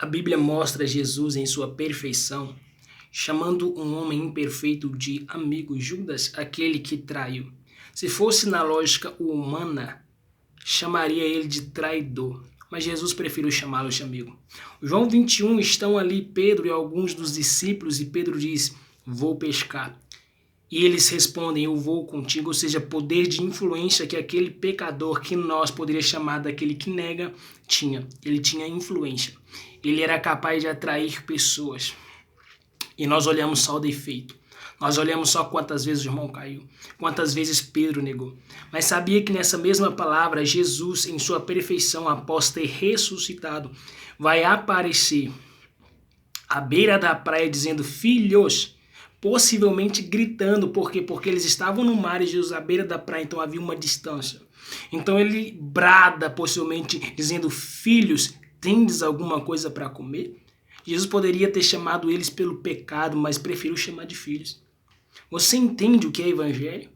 A Bíblia mostra Jesus em sua perfeição, chamando um homem imperfeito de amigo, Judas, aquele que traiu. Se fosse na lógica humana, chamaria ele de traidor, mas Jesus preferiu chamá-lo de amigo. João 21, estão ali Pedro e alguns dos discípulos, e Pedro diz: vou pescar. E eles respondem: eu vou contigo, ou seja, poder de influência que aquele pecador que nós poderíamos chamar daquele que nega tinha. Ele tinha influência. Ele era capaz de atrair pessoas. E nós olhamos só o defeito. Nós olhamos só quantas vezes o irmão caiu, quantas vezes Pedro negou. Mas sabia que nessa mesma palavra, Jesus, em sua perfeição, após ter ressuscitado, vai aparecer à beira da praia dizendo: filhos, possivelmente gritando, porque eles estavam no mar e Jesus à beira da praia, então havia uma distância. Então ele brada, possivelmente dizendo: filhos, tendes alguma coisa para comer? Jesus poderia ter chamado eles pelo pecado, mas preferiu chamar de filhos. Você entende o que é evangelho?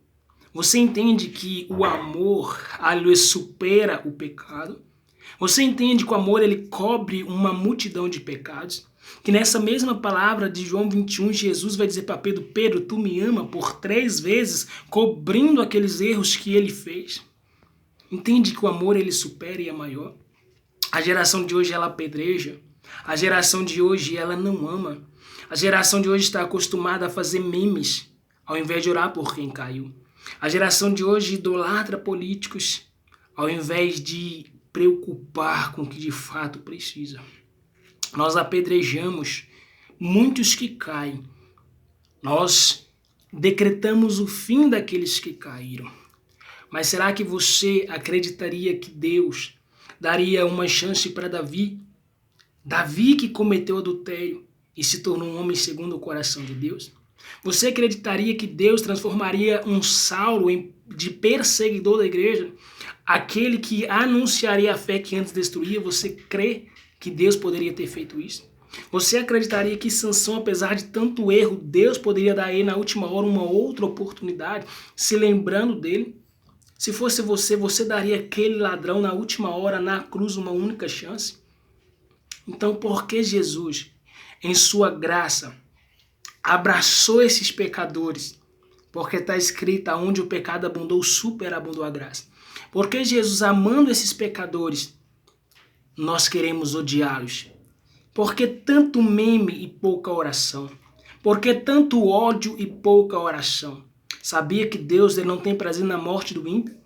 Você entende que o amor supera o pecado? Você entende que o amor ele cobre uma multidão de pecados? Que nessa mesma palavra de João 21, Jesus vai dizer para Pedro: Pedro, tu me ama, por 3 vezes, cobrindo aqueles erros que ele fez. Entende que o amor ele supera e é maior? A geração de hoje ela apedreja. A geração de hoje ela não ama. A geração de hoje está acostumada a fazer memes, ao invés de orar por quem caiu. A geração de hoje idolatra políticos, ao invés de preocupar com o que de fato precisa. Nós apedrejamos muitos que caem. Nós decretamos o fim daqueles que caíram. Mas será que você acreditaria que Deus daria uma chance para Davi? Davi que cometeu adultério e se tornou um homem segundo o coração de Deus? Você acreditaria que Deus transformaria um Saulo de perseguidor da igreja? Aquele que anunciaria a fé que antes destruía? Você crê que Deus poderia ter feito isso? Você acreditaria que Sansão, apesar de tanto erro, Deus poderia dar a ele na última hora uma outra oportunidade, se lembrando dele? Se fosse você, você daria aquele ladrão na última hora, na cruz, uma única chance? Então, por que Jesus, em sua graça, abraçou esses pecadores? Porque está escrito: onde o pecado abundou, superabundou a graça. Porque Jesus, amando esses pecadores, nós queremos odiá-los? Por que tanto meme e pouca oração? Por que tanto ódio e pouca oração? Sabia que Deus ele não tem prazer na morte do ímpio?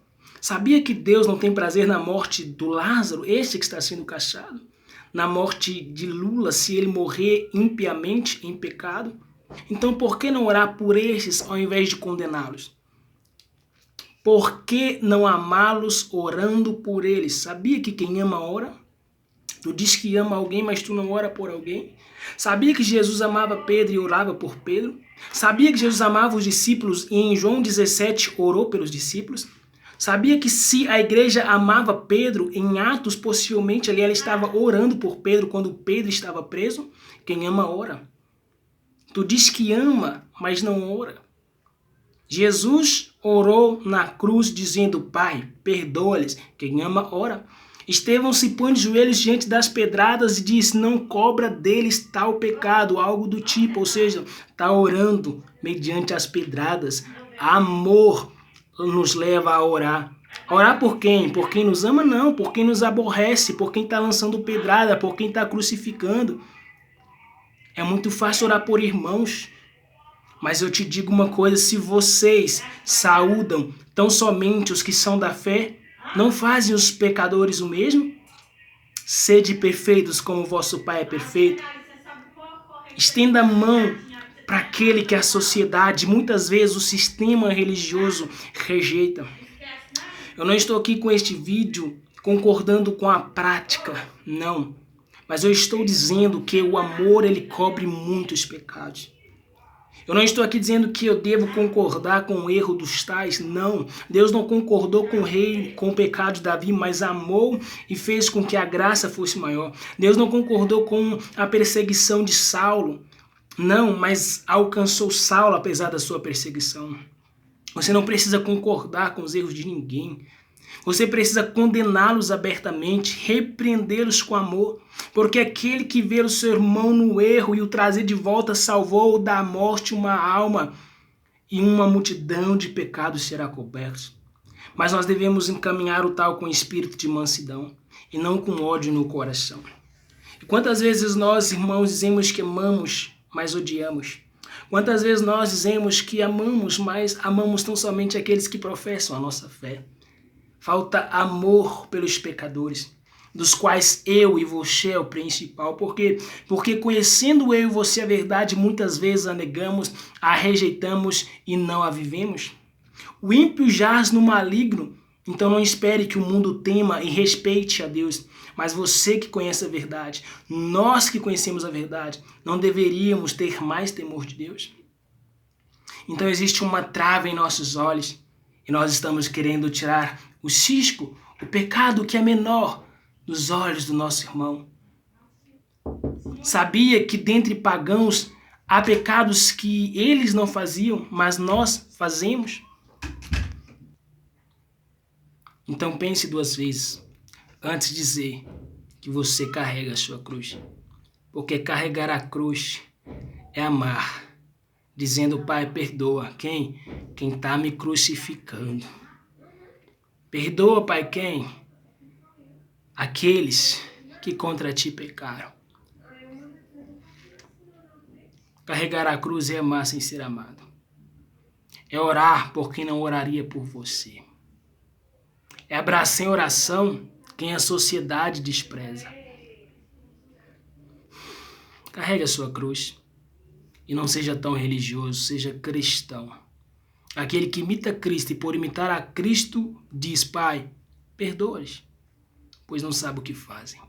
Sabia que Deus não tem prazer na morte do Lázaro, este que está sendo caçado? Na morte de Lula, se ele morrer impiamente, em pecado? Então por que não orar por esses ao invés de condená-los? Por que não amá-los orando por eles? Sabia que quem ama ora? Tu diz que ama alguém, mas tu não ora por alguém? Sabia que Jesus amava Pedro e orava por Pedro? Sabia que Jesus amava os discípulos e em João 17 orou pelos discípulos? Sabia que se a igreja amava Pedro, em Atos possivelmente ali ela estava orando por Pedro quando Pedro estava preso? Quem ama ora. Tu diz que ama, mas não ora. Jesus orou na cruz dizendo: Pai, perdoa-lhes. Quem ama ora. Estevão se põe de joelhos diante das pedradas e diz: não cobra deles tal pecado, algo do tipo, ou seja, está orando mediante as pedradas. Amor nos leva a orar. Orar por quem? Por quem nos ama? Não, por quem nos aborrece, por quem está lançando pedrada, por quem está crucificando. É muito fácil orar por irmãos, mas eu te digo uma coisa: se vocês saúdam tão somente os que são da fé, não fazem os pecadores o mesmo? Sede perfeitos como vosso Pai é perfeito. Estenda a mão para aquele que a sociedade, muitas vezes o sistema religioso, rejeita. Eu não estou aqui com este vídeo concordando com a prática, não. Mas eu estou dizendo que o amor ele cobre muitos pecados. Eu não estou aqui dizendo que eu devo concordar com o erro dos tais, não. Deus não concordou com o pecado de Davi, mas amou e fez com que a graça fosse maior. Deus não concordou com a perseguição de Saulo, não, mas alcançou Saulo apesar da sua perseguição. Você não precisa concordar com os erros de ninguém. Você precisa condená-los abertamente, repreendê-los com amor, porque aquele que vê o seu irmão no erro e o trazer de volta salvou da morte uma alma, e uma multidão de pecados será coberta. Mas nós devemos encaminhar o tal com espírito de mansidão e não com ódio no coração. E quantas vezes nós, irmãos, dizemos que amamos, mas odiamos? Quantas vezes nós dizemos que amamos, mas amamos tão somente aqueles que professam a nossa fé? Falta amor pelos pecadores, dos quais eu e você é o principal. Por quê? Porque conhecendo eu e você a verdade, muitas vezes a negamos, a rejeitamos e não a vivemos. O ímpio jaz no maligno, então não espere que o mundo tema e respeite a Deus. Mas você que conhece a verdade, nós que conhecemos a verdade, não deveríamos ter mais temor de Deus? Então existe uma trava em nossos olhos e nós estamos querendo tirar o cisco, o pecado que é menor, dos olhos do nosso irmão. Sabia que dentre pagãos há pecados que eles não faziam, mas nós fazemos? Então pense duas vezes antes de dizer que você carrega a sua cruz. Porque carregar a cruz é amar, dizendo: Pai, perdoa quem está me crucificando. Perdoa, Pai, quem? Aqueles que contra ti pecaram. Carregar a cruz é amar sem ser amado. É orar por quem não oraria por você. É abraçar em oração quem a sociedade despreza. Carregue a sua cruz e não seja tão religioso, seja cristão. Aquele que imita Cristo e por imitar a Cristo diz: Pai, perdoa-lhes, pois não sabe o que fazem.